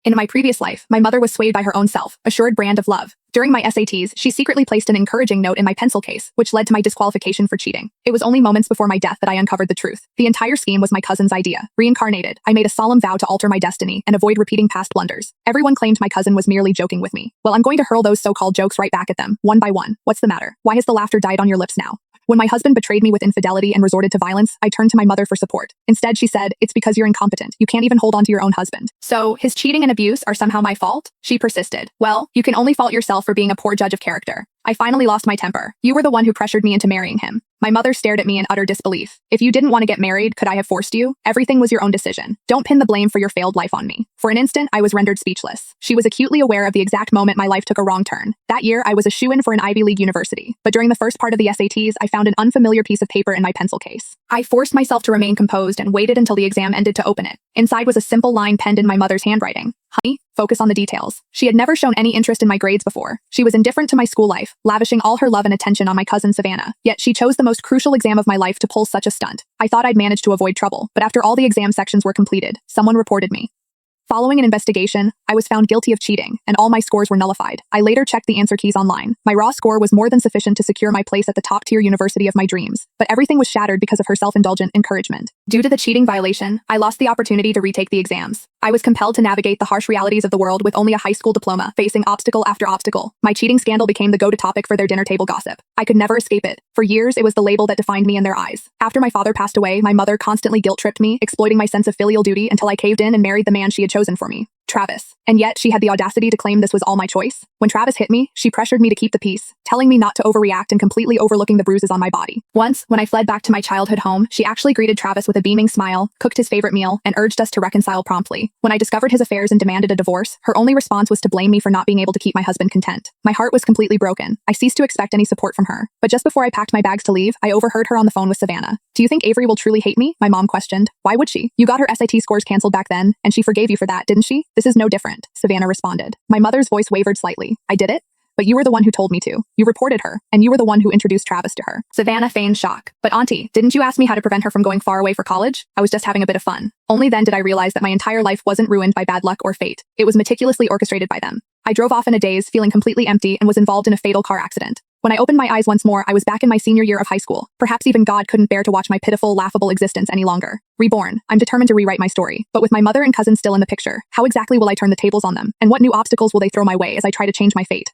In my previous life, my mother was swayed by her own self-assured brand of love. During my SATs, she secretly placed an encouraging note in my pencil case, which led to my disqualification for cheating. It was only moments before my death that I uncovered the truth. The entire scheme was my cousin's idea. Reincarnated, I made a solemn vow to alter my destiny and avoid repeating past blunders. Everyone claimed my cousin was merely joking with me. Well, I'm going to hurl those so-called jokes right back at them, one by one. What's the matter? Why has the laughter died on your lips now? When my husband betrayed me with infidelity and resorted to violence, I turned to my mother for support. Instead, she said, "It's because you're incompetent. You can't even hold on to your own husband. So, his cheating and abuse are somehow my fault?" She persisted. "Well, you can only fault yourself for being a poor judge of character." I finally lost my temper. "You were the one who pressured me into marrying him." My mother stared at me in utter disbelief. "If you didn't want to get married, could I have forced you? Everything was your own decision. Don't pin the blame for your failed life on me." For an instant, I was rendered speechless. She was acutely aware of the exact moment my life took a wrong turn. That year, I was a shoo-in for an Ivy League university. But during the first part of the SATs, I found an unfamiliar piece of paper in my pencil case. I forced myself to remain composed and waited until the exam ended to open it. Inside was a simple line penned in my mother's handwriting. "Honey, focus on the details." She had never shown any interest in my grades before. She was indifferent to my school life, lavishing all her love and attention on my cousin Savannah. Yet she chose the most crucial exam of my life to pull such a stunt. I thought I'd managed to avoid trouble, but after all the exam sections were completed, someone reported me. Following an investigation, I was found guilty of cheating, and all my scores were nullified. I later checked the answer keys online. My raw score was more than sufficient to secure my place at the top-tier university of my dreams, but everything was shattered because of her self-indulgent encouragement. Due to the cheating violation, I lost the opportunity to retake the exams. I was compelled to navigate the harsh realities of the world with only a high school diploma, facing obstacle after obstacle. My cheating scandal became the go-to topic for their dinner table gossip. I could never escape it. For years, it was the label that defined me in their eyes. After my father passed away, my mother constantly guilt-tripped me, exploiting my sense of filial duty until I caved in and married the man she had chosen for me. Travis. And yet, she had the audacity to claim this was all my choice. When Travis hit me, she pressured me to keep the peace, telling me not to overreact and completely overlooking the bruises on my body. Once, when I fled back to my childhood home, she actually greeted Travis with a beaming smile, cooked his favorite meal, and urged us to reconcile promptly. When I discovered his affairs and demanded a divorce, her only response was to blame me for not being able to keep my husband content. My heart was completely broken. I ceased to expect any support from her. But just before I packed my bags to leave, I overheard her on the phone with Savannah. "Do you think Avery will truly hate me?" my mom questioned. "Why would she? You got her SAT scores canceled back then, and she forgave you for that, didn't she? This is no different," Savannah responded. My mother's voice wavered slightly. "I did it? But you were the one who told me to. You reported her, and you were the one who introduced Travis to her." Savannah feigned shock. "But auntie, didn't you ask me how to prevent her from going far away for college? I was just having a bit of fun." Only then did I realize that my entire life wasn't ruined by bad luck or fate. It was meticulously orchestrated by them. I drove off in a daze, feeling completely empty, and was involved in a fatal car accident. When I opened my eyes once more, I was back in my senior year of high school. Perhaps even God couldn't bear to watch my pitiful, laughable existence any longer. Reborn, I'm determined to rewrite my story. But with my mother and cousin still in the picture, how exactly will I turn the tables on them? And what new obstacles will they throw my way as I try to change my fate?